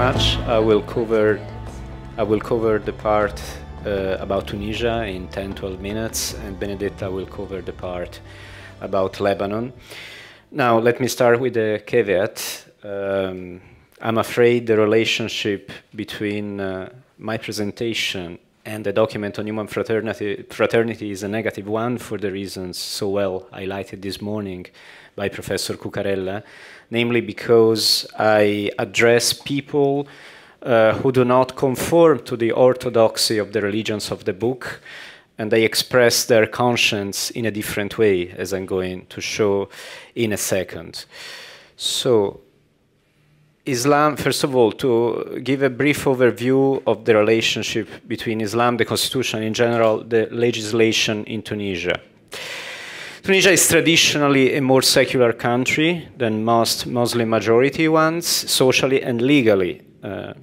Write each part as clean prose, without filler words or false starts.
much. I will cover the part about Tunisia in 10-12 minutes, and Benedetta will cover the part about Lebanon. Now, let me start with a caveat. I'm afraid the relationship between my presentation and the document on human fraternity is a negative one for the reasons so well highlighted this morning by Professor Cuccarella, namely because I address people who do not conform to the orthodoxy of the religions of the book, and they express their conscience in a different way, as I'm going to show in a second. So, Islam, first of all, to give a brief overview of the relationship between Islam, the constitution in general, the legislation in Tunisia. Tunisia is traditionally a more secular country than most Muslim majority ones, socially and legally.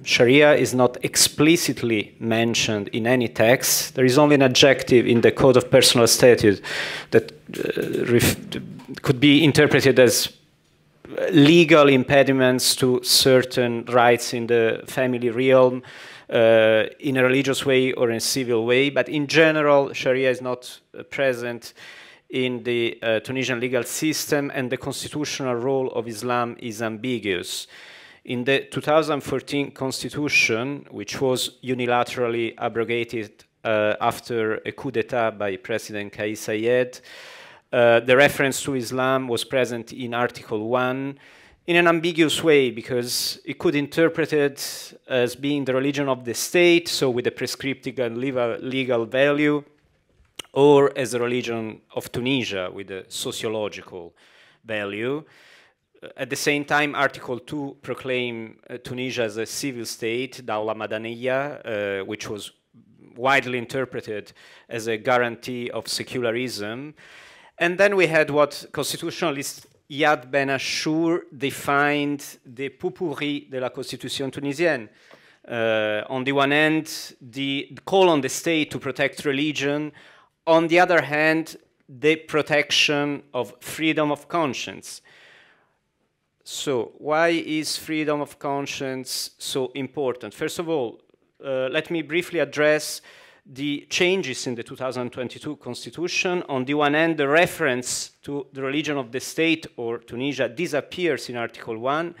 Sharia is not explicitly mentioned in any text. There is only an adjective in the Code of Personal Statute that could be interpreted as legal impediments to certain rights in the family realm, in a religious way or in a civil way. But in general, Sharia is not present in the Tunisian legal system, and the constitutional role of Islam is ambiguous. In the 2014 constitution, which was unilaterally abrogated after a coup d'etat by President Kais Saied, the reference to Islam was present in Article 1 in an ambiguous way, because it could interpret it as being the religion of the state, so with a prescriptive and legal value, or as a religion of Tunisia with a sociological value. At the same time, Article 2 proclaimed Tunisia as a civil state, Dawla Madaniya, which was widely interpreted as a guarantee of secularism. And then we had what constitutionalist Yad Ben Ashur defined the pot-pourri de la Constitution tunisienne. On the one hand, the call on the state to protect religion. On the other hand, the protection of freedom of conscience. So, why is freedom of conscience so important? First of all, let me briefly address the changes in the 2022 constitution. On the one hand, the reference to the religion of the state or Tunisia disappears in Article 1.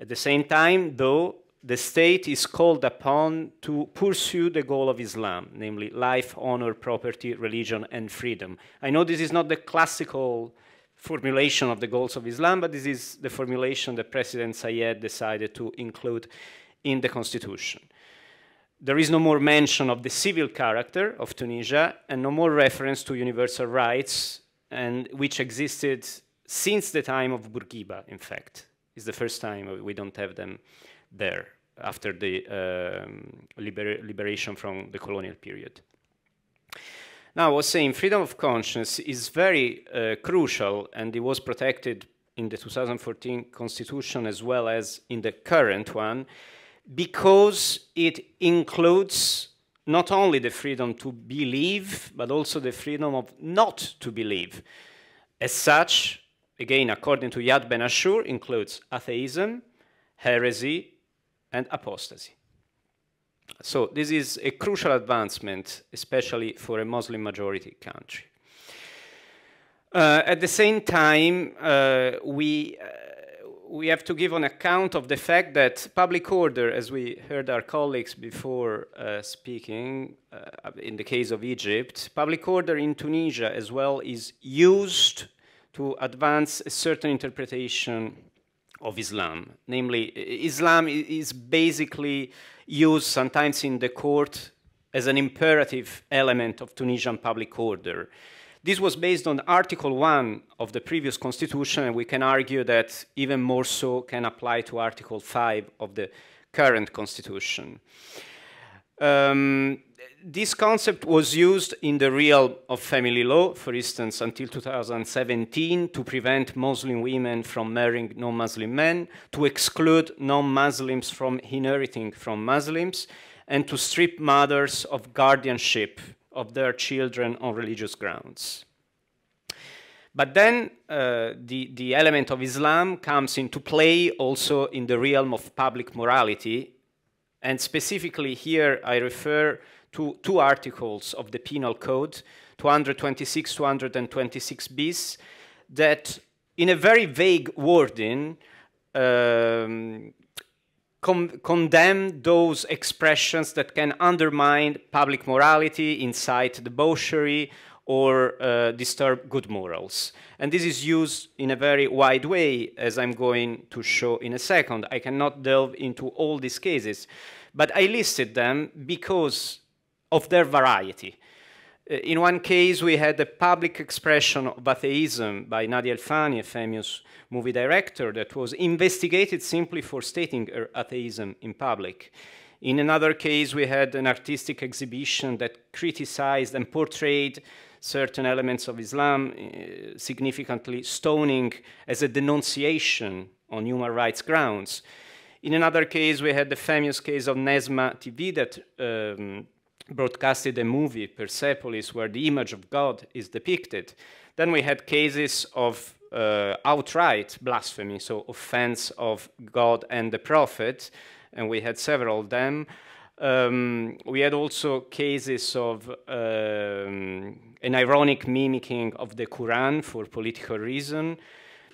At the same time, though, the state is called upon to pursue the goal of Islam, namely life, honor, property, religion, and freedom. I know this is not the classical formulation of the goals of Islam, but this is the formulation that President Saied decided to include in the constitution. There is no more mention of the civil character of Tunisia, and no more reference to universal rights, and which existed since the time of Bourguiba, in fact. It's the first time we don't have them there, after the liberation from the colonial period. Now, I was saying freedom of conscience is very crucial, and it was protected in the 2014 constitution as well as in the current one, because it includes not only the freedom to believe, but also the freedom of not to believe. As such, again, according to Yad Ben Ashur, includes atheism, heresy, and apostasy. So this is a crucial advancement, especially for a Muslim majority country. At the same time, we have to give an account of the fact that public order, as we heard our colleagues before speaking, in the case of Egypt, public order in Tunisia as well is used to advance a certain interpretation of Islam. Namely, Islam is basically used sometimes in the court as an imperative element of Tunisian public order. This was based on Article 1 of the previous constitution, and we can argue that even more so can apply to Article 5 of the current constitution. This concept was used in the realm of family law, for instance, until 2017, to prevent Muslim women from marrying non-Muslim men, to exclude non-Muslims from inheriting from Muslims, and to strip mothers of guardianship of their children on religious grounds. But then the element of Islam comes into play also in the realm of public morality. And specifically here, I refer to two articles of the Penal Code, 226, 226 bis, that in a very vague wording condemn those expressions that can undermine public morality, incite debauchery, or disturb good morals. And this is used in a very wide way, as I'm going to show in a second. I cannot delve into all these cases, but I listed them because of their variety. In one case, we had a public expression of atheism by Nadia El Fani, a famous movie director, that was investigated simply for stating her atheism in public. In another case, we had an artistic exhibition that criticized and portrayed certain elements of Islam, significantly stoning as a denunciation on human rights grounds. In another case, we had the famous case of Nesma TV that broadcasted a movie, Persepolis, where the image of God is depicted. Then we had cases of outright blasphemy, so offense of God and the Prophet, and we had several of them. We had also cases of an ironic mimicking of the Quran for political reason,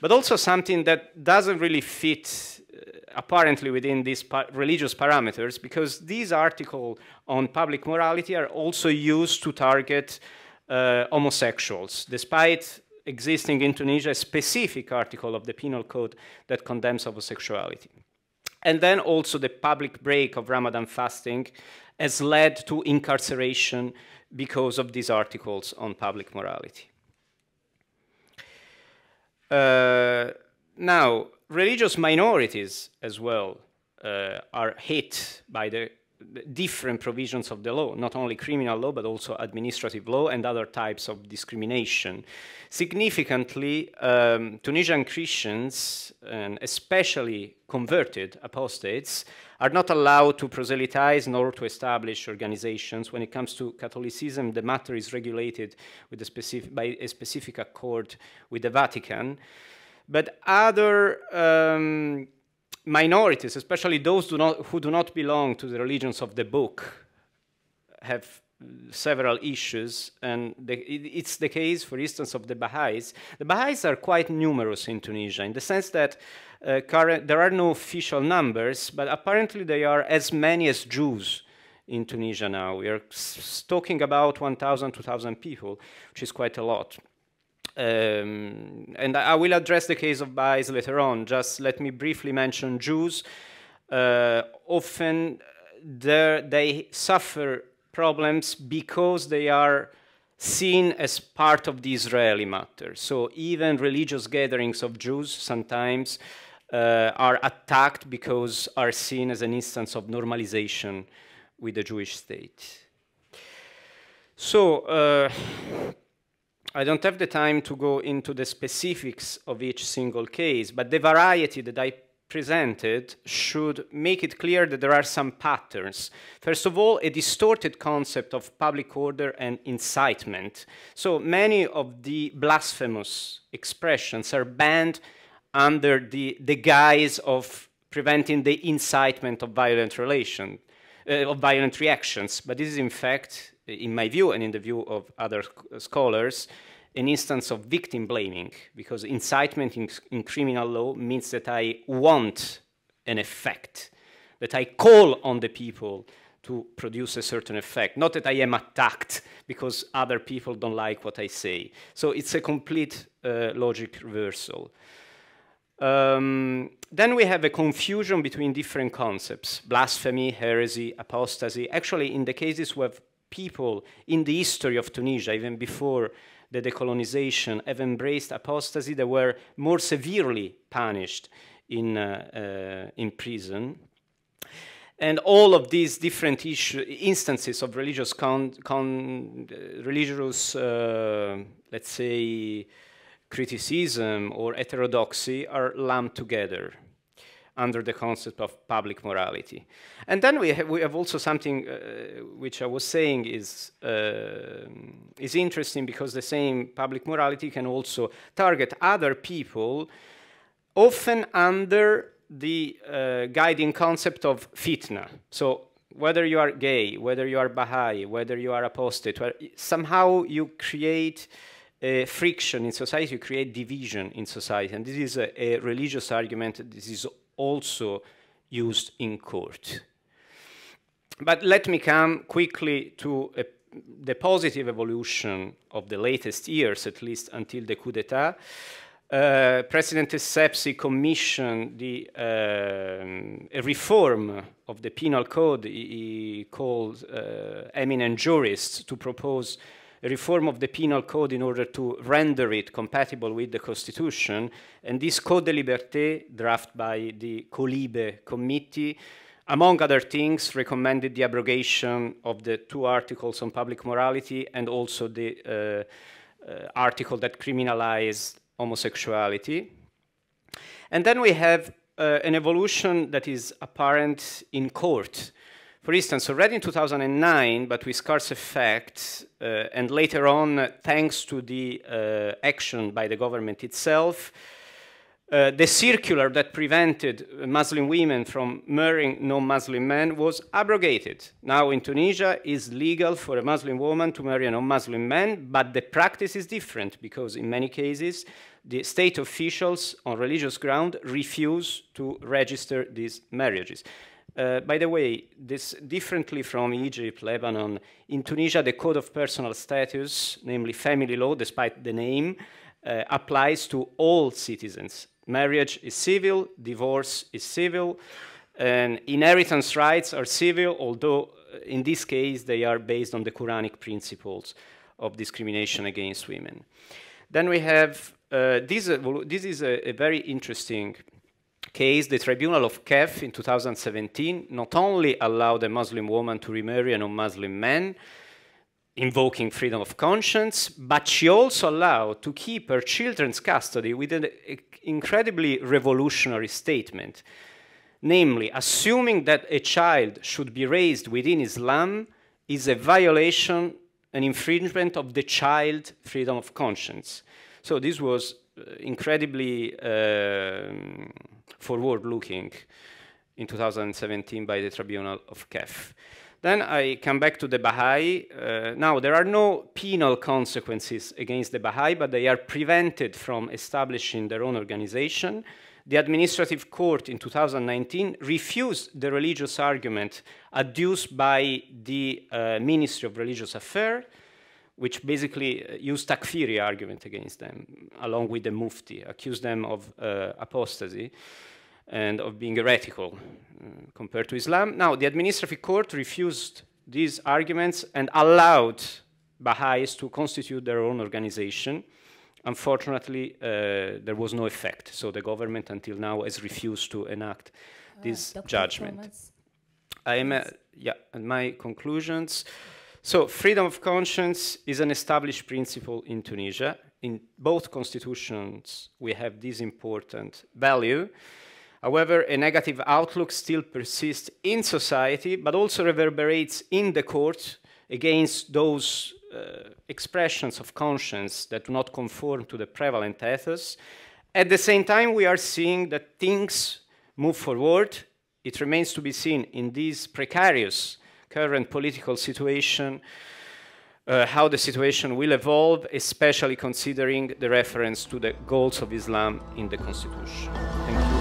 but also something that doesn't really fit apparently within these religious parameters, because these articles on public morality are also used to target homosexuals, despite existing in Tunisia a specific article of the Penal Code that condemns homosexuality. And then also the public break of Ramadan fasting has led to incarceration because of these articles on public morality. Now, religious minorities as well are hit by the different provisions of the law, not only criminal law, but also administrative law and other types of discrimination. Significantly, Tunisian Christians, and especially converted apostates, are not allowed to proselytize nor to establish organizations. When it comes to Catholicism, the matter is regulated with by a specific accord with the Vatican. But other minorities, especially those who do not belong to the religions of the book, have several issues, and it's the case, for instance, of the Baha'is. The Baha'is are quite numerous in Tunisia, in the sense that there are no official numbers, but apparently they are as many as Jews in Tunisia now. We are talking about 1,000, 2,000 people, which is quite a lot. And I will address the case of Baha'is later on. Just let me briefly mention Jews. Often they suffer problems because they are seen as part of the Israeli matter. So even religious gatherings of Jews sometimes are attacked because are seen as an instance of normalization with the Jewish state. So I don't have the time to go into the specifics of each single case, but the variety that I presented should make it clear that there are some patterns. First of all, a distorted concept of public order and incitement. So many of the blasphemous expressions are banned under the guise of preventing the incitement of violent reactions. But this is in fact, in my view and in the view of other scholars, an instance of victim blaming, because incitement in criminal law means that I want an effect, that I call on the people to produce a certain effect, not that I am attacked because other people don't like what I say. So it's a complete logic reversal. Then we have a confusion between different concepts: blasphemy, heresy, apostasy. Actually, in the cases where people in the history of Tunisia, even before the decolonization, have embraced apostasy, they were more severely punished in prison. And all of these different instances of religious, let's say, criticism or heterodoxy are lumped together under the concept of public morality. And then we have also something which I was saying is interesting, because the same public morality can also target other people, often under the guiding concept of fitna. So whether you are gay, whether you are Baha'i, whether you are apostate, somehow you create friction in society, you create division in society. And this is a religious argument. This is also used in court. But let me come quickly to the positive evolution of the latest years, at least until the coup d'etat. President Essebsi commissioned a reform of the penal code. He called eminent jurists to propose a reform of the penal code in order to render it compatible with the Constitution. And this Code de Liberté, drafted by the Colibe committee, among other things, recommended the abrogation of the 2 articles on public morality, and also the article that criminalized homosexuality. And then we have an evolution that is apparent in court. For instance, already in 2009, but with scarce effect, and later on, thanks to the action by the government itself, the circular that prevented Muslim women from marrying non-Muslim men was abrogated. Now in Tunisia, it's legal for a Muslim woman to marry a non-Muslim man, but the practice is different, because in many cases, the state officials on religious ground refuse to register these marriages. By the way, this differently from Egypt, Lebanon, in Tunisia, the Code of Personal Status, namely family law, despite the name, applies to all citizens. Marriage is civil, divorce is civil, and inheritance rights are civil, although in this case they are based on the Quranic principles of discrimination against women. Then we have, this is a very interesting case. The Tribunal of qu'à in 2017 not only allowed a Muslim woman to remarry a non-Muslim man, invoking freedom of conscience, but she also allowed to keep her children's custody with an incredibly revolutionary statement. Namely, assuming that a child should be raised within Islam is a violation, an infringement of the child freedom of conscience. So this was incredibly forward-looking in 2017 by the Tribunal of qu'à. Then I come back to the Baha'i. Now, there are no penal consequences against the Baha'i, but they are prevented from establishing their own organization. The administrative court in 2019 refused the religious argument adduced by the Ministry of Religious Affairs, which basically used takfiri argument against them, along with the mufti, accused them of apostasy and of being heretical compared to Islam. Now, the administrative court refused these arguments and allowed Baha'is to constitute their own organization. Unfortunately, there was no effect, so the government until now has refused to enact this judgment. Yeah, and my conclusions. So, freedom of conscience is an established principle in Tunisia. In both constitutions, we have this important value. However, a negative outlook still persists in society, but also reverberates in the court against those expressions of conscience that do not conform to the prevalent ethos. At the same time, we are seeing that things move forward. It remains to be seen in this precarious current political situation how the situation will evolve, especially considering the reference to the goals of Islam in the Constitution. Thank you.